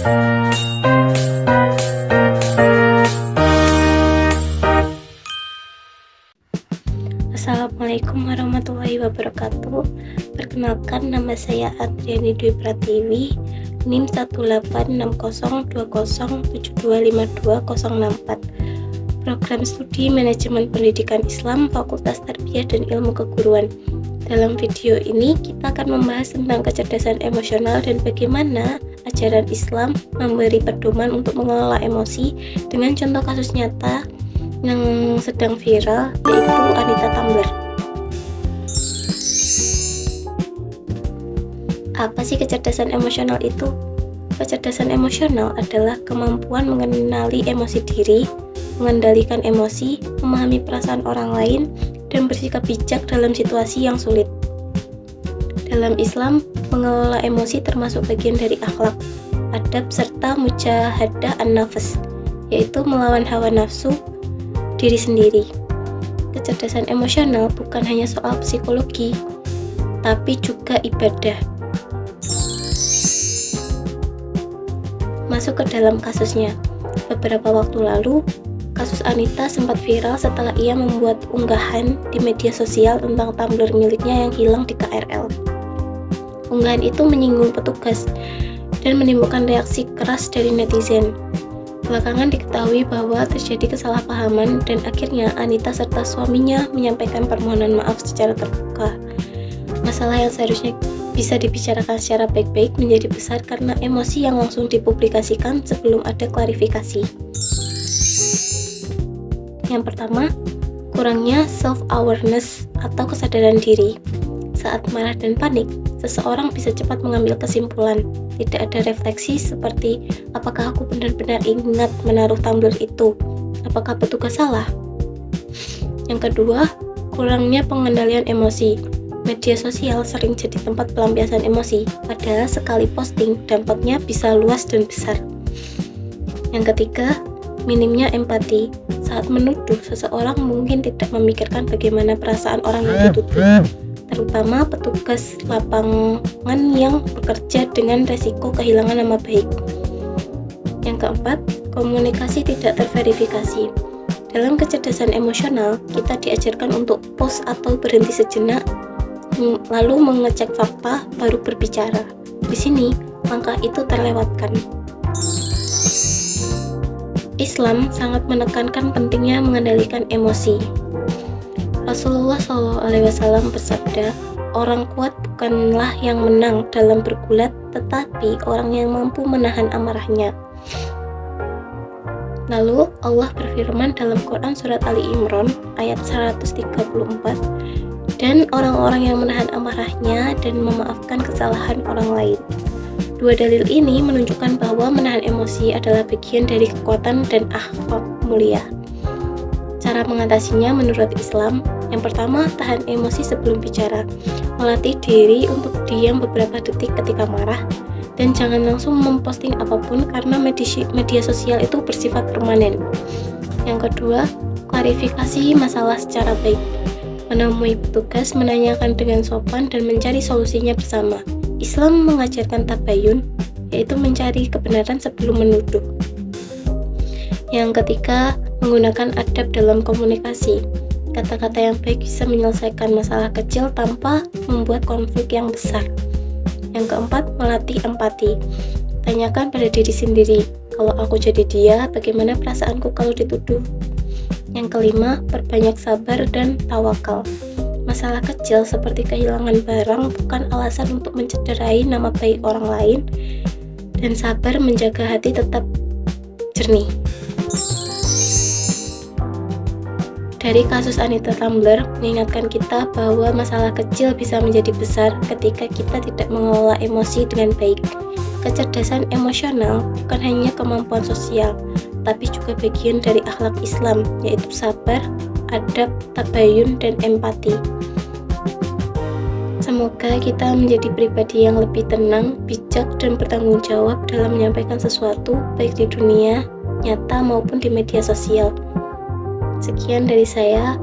Assalamualaikum warahmatullahi wabarakatuh. Perkenalkan, nama saya Adriani Dwi Pratiwi, NIM 1862070725204, Program Studi Manajemen Pendidikan Islam, Fakultas Tarbiyah dan Ilmu Keguruan. Dalam video ini kita akan membahas tentang kecerdasan emosional dan bagaimana ajaran Islam memberi pedoman untuk mengelola emosi dengan contoh kasus nyata yang sedang viral, yaitu Anita Tumbler. Apa sih kecerdasan emosional itu? Kecerdasan emosional adalah kemampuan mengenali emosi diri, mengendalikan emosi, memahami perasaan orang lain, dan bersikap bijak dalam situasi yang sulit. Dalam Islam, mengelola emosi termasuk bagian dari akhlak, adab, serta mujahadah an-nafs, yaitu melawan hawa nafsu diri sendiri. Kecerdasan emosional bukan hanya soal psikologi, tapi juga ibadah. Masuk ke dalam kasusnya. Beberapa waktu lalu, kasus Anita sempat viral setelah ia membuat unggahan di media sosial tentang tumbler miliknya yang hilang di KRL. Unggahan itu menyinggung petugas dan menimbulkan reaksi keras dari netizen. Belakangan diketahui bahwa terjadi kesalahpahaman dan akhirnya Anita serta suaminya menyampaikan permohonan maaf secara terbuka. Masalah yang seharusnya bisa dibicarakan secara baik-baik menjadi besar karena emosi yang langsung dipublikasikan sebelum ada klarifikasi. Yang pertama, kurangnya self-awareness atau kesadaran diri. Saat marah dan panik, seseorang bisa cepat mengambil kesimpulan. Tidak ada refleksi seperti, apakah aku benar-benar ingat menaruh tumbler itu? Apakah petugas salah? Yang kedua, kurangnya pengendalian emosi. Media sosial sering jadi tempat pelampiasan emosi, padahal sekali posting, dampaknya bisa luas dan besar. Yang ketiga, minimnya empati. Saat menuduh, seseorang mungkin tidak memikirkan bagaimana perasaan orang yang dituduh, terutama petugas lapangan yang bekerja dengan resiko kehilangan nama baik. Yang keempat, komunikasi tidak terverifikasi. Dalam kecerdasan emosional, kita diajarkan untuk pause atau berhenti sejenak, lalu mengecek fakta, baru berbicara. Di sini, langkah itu terlewatkan. Islam sangat menekankan pentingnya mengendalikan emosi. Rasulullah SAW bersabda, orang kuat bukanlah yang menang dalam bergulat, tetapi orang yang mampu menahan amarahnya. Lalu Allah berfirman dalam Quran Surat Ali Imran ayat 134, dan orang-orang yang menahan amarahnya dan memaafkan kesalahan orang lain. Dua dalil ini menunjukkan bahwa menahan emosi adalah bagian dari kekuatan dan akhlak mulia. Cara mengatasinya menurut Islam, yang pertama, tahan emosi sebelum bicara. Melatih diri untuk diam beberapa detik ketika marah, dan jangan langsung memposting apapun karena media sosial itu bersifat permanen. Yang kedua, klarifikasi masalah secara baik. Menemui petugas, menanyakan dengan sopan, dan mencari solusinya bersama. Islam mengajarkan tabayun, yaitu mencari kebenaran sebelum menuduh. Yang ketiga, menggunakan adab dalam komunikasi. Kata-kata yang baik bisa menyelesaikan masalah kecil tanpa membuat konflik yang besar. Yang keempat, melatih empati. Tanyakan pada diri sendiri, kalau aku jadi dia, bagaimana perasaanku kalau dituduh? Yang kelima, perbanyak sabar dan tawakal. Masalah kecil seperti kehilangan barang bukan alasan untuk mencederai nama baik orang lain, dan sabar menjaga hati tetap jernih. Dari kasus Anita Tumbler mengingatkan kita bahwa masalah kecil bisa menjadi besar ketika kita tidak mengelola emosi dengan baik. Kecerdasan emosional bukan hanya kemampuan sosial, tapi juga bagian dari akhlak Islam, yaitu sabar, adab, tabayun, dan empati. Semoga kita menjadi pribadi yang lebih tenang, bijak, dan bertanggung jawab dalam menyampaikan sesuatu, baik di dunia nyata maupun di media sosial. Sekian dari saya.